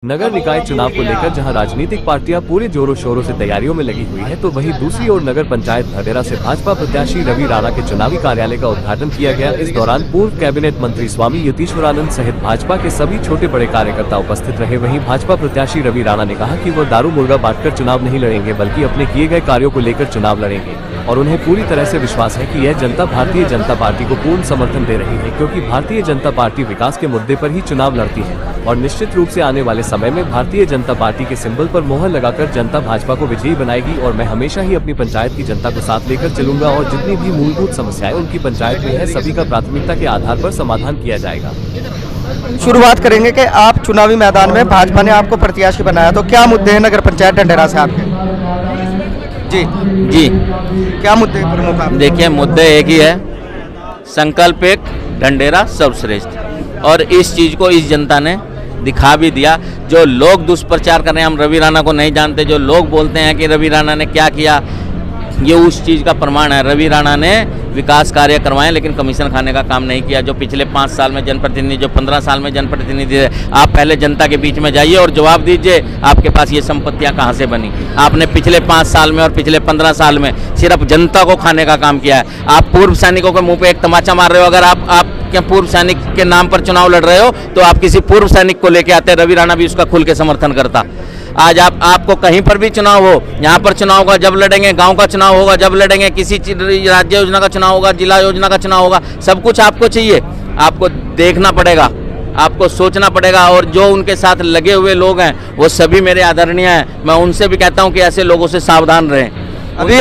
नगर निकाय चुनाव को लेकर जहां राजनीतिक पार्टियां पूरे जोरों शोरों से तैयारियों में लगी हुई है, तो वहीं दूसरी ओर नगर पंचायत धदेरा से भाजपा प्रत्याशी रवि राणा के चुनावी कार्यालय का उद्घाटन किया गया। इस दौरान पूर्व कैबिनेट मंत्री स्वामी यतीश्वरानंद सहित भाजपा के सभी छोटे बड़े कार्यकर्ता उपस्थित रहे। वहीं भाजपा प्रत्याशी रवि राणा ने कहा कि वह दारू मुर्गा बांटकर चुनाव नहीं लड़ेंगे, बल्कि अपने किए गए कार्यों को लेकर चुनाव लड़ेंगे और उन्हें पूरी तरह से विश्वास है कि यह जनता भारतीय जनता पार्टी को पूर्ण समर्थन दे रही है, क्योंकि भारतीय जनता पार्टी विकास के मुद्दे पर ही चुनाव लड़ती है और निश्चित रूप से आने वाले समय में भारतीय जनता पार्टी के सिंबल पर मोहर लगाकर जनता भाजपा को विजयी बनाएगी। और मैं हमेशा ही अपनी पंचायत की जनता को साथ लेकर चलूंगा और जितनी भी मूलभूत समस्याएं उनकी पंचायत में है, सभी का प्राथमिकता के आधार पर समाधान किया जाएगा। शुरुआत करेंगे कि आप चुनावी मैदान में भाजपा ने आपको प्रत्याशी बनाया, तो क्या मुद्दे हैं नगर पंचायत ढंढेरा से आपके? जी क्या मुद्दे प्रमुख आप? देखिए, मुद्दे एक ही है, संकल्प एक, ढंढेरा सर्वश्रेष्ठ। और इस चीज़ को इस जनता ने दिखा भी दिया। जो लोग दुष्प्रचार कर रहे हैं, हम रवि राणा को नहीं जानते, जो लोग बोलते हैं कि रवि राणा ने क्या किया, ये उस चीज़ का प्रमाण है। रवि राणा ने विकास कार्य करवाएं, लेकिन कमीशन खाने का काम नहीं किया। जो पिछले 5 साल में जनप्रतिनिधि, जो 15 साल में जनप्रतिनिधि है, आप पहले जनता के बीच में जाइए और जवाब दीजिए आपके पास ये संपत्तियां कहां से बनी। आपने पिछले 5 साल में और पिछले 15 साल में सिर्फ जनता को खाने का काम किया है। आप पूर्व सैनिकों के मुंह पे एक तमाचा मार रहे हो। अगर आप क्या पूर्व सैनिक के नाम पर चुनाव लड़ रहे हो, तो आप किसी पूर्व सैनिक को लेके आते। रवि राणा भी उसका खुल के समर्थन करता। आज आपको कहीं पर भी चुनाव हो, यहाँ पर चुनाव होगा जब लड़ेंगे, गांव का चुनाव होगा जब लड़ेंगे, किसी राज्य योजना का चुनाव होगा, जिला योजना का चुनाव होगा, सब कुछ आपको चाहिए। आपको देखना पड़ेगा, आपको सोचना पड़ेगा। और जो उनके साथ लगे हुए लोग हैं वो सभी मेरे आदरणीय हैं। मैं उनसे भी कहता हूँ कि ऐसे लोगों से सावधान रहें। अभी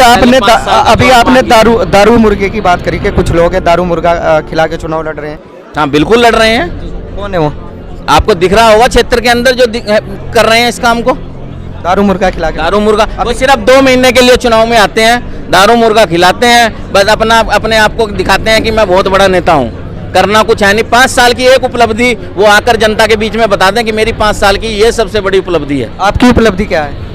आपने दारू मुर्गे की बात करी कि कुछ लोग हैं दारू मुर्गा खिला के चुनाव लड़ रहे हैं। हाँ, बिल्कुल लड़ रहे हैं। कौन है वो? आपको दिख रहा होगा क्षेत्र के अंदर जो कर रहे हैं इस काम को, दारू मुर्गा खिला के। दारू मुर्गा वो सिर्फ 2 महीने के लिए चुनाव में आते हैं, दारू मुर्गा खिलाते हैं, बस अपने आप को दिखाते हैं कि मैं बहुत बड़ा नेता हूँ। करना कुछ है नहीं। 5 साल की एक उपलब्धि वो आकर जनता के बीच में बता दें कि मेरी 5 साल की ये सबसे बड़ी उपलब्धि है। आपकी उपलब्धि क्या है?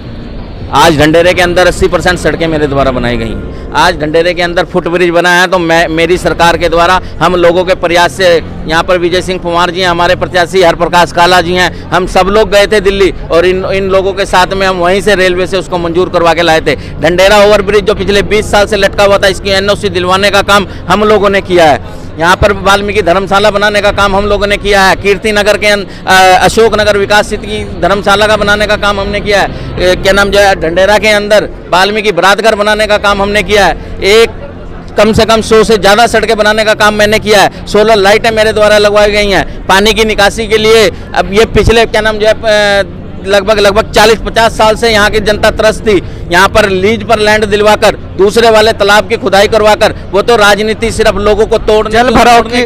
आज ढंढेरे के अंदर 80% सड़कें मेरे द्वारा बनाई गई। आज ढंढेरे के अंदर फुटब्रिज बना है तो मेरी सरकार के द्वारा, हम लोगों के प्रयास से। यहाँ पर विजय सिंह कुमार जी हैं, हमारे प्रत्याशी हरप्रकाश काला जी हैं, हम सब लोग गए थे दिल्ली और इन लोगों के साथ में हम वहीं से रेलवे से उसको मंजूर करवा के लाए थे। ढंढेरा ओवरब्रिज जो पिछले 20 साल से लटका हुआ था, इसकी NOC दिलवाने का काम हम लोगों ने किया है। यहाँ पर वाल्मीकि धर्मशाला बनाने का काम हम लोगों ने किया है। कीर्ति नगर के अशोक नगर विकास क्षेत्र की धर्मशाला का बनाने का काम हमने किया है। क्या नाम जो है, ढंढेरा के अंदर वाल्मीकि बरातघर बनाने का काम हमने किया है। एक कम से कम 100 से ज़्यादा सड़कें बनाने का काम मैंने किया है। 16 लाइटें मेरे द्वारा लगवाई गई हैं पानी की निकासी के लिए। अब ये पिछले क्या नाम जो है लगभग 40-50 साल से यहाँ की जनता त्रस्त थी। यहाँ पर लीज पर लैंड दिलवाकर दूसरे वाले तालाब की खुदाई करवाकर, वो तो राजनीति सिर्फ लोगों को तोड़ने जल भराव की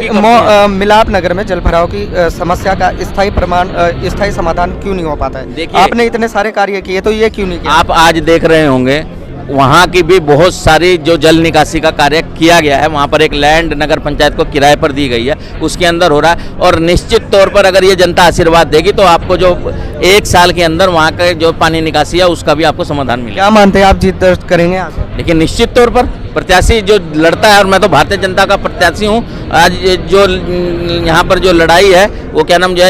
मिलाप नगर में जल भराव की समस्या का स्थायी समाधान क्यों नहीं हो पाता है? आपने इतने सारे कार्य किए तो ये क्यों नहीं किया? आप आज देख रहे होंगे वहाँ की भी बहुत सारी जो जल निकासी का कार्य किया गया है। वहाँ पर एक लैंड नगर पंचायत को किराए पर दी गई है, उसके अंदर हो रहा है। और निश्चित तौर पर अगर ये जनता आशीर्वाद देगी तो आपको जो 1 साल के अंदर वहाँ का जो पानी निकासी है उसका भी आपको समाधान मिलेगा। क्या मानते हैं आप जीत दर्ज करेंगे? लेकिन निश्चित तौर पर प्रत्याशी जो लड़ता है, और मैं तो भारतीय जनता का प्रत्याशी हूँ। आज जो यहाँ पर जो लड़ाई है वो क्या नाम जो है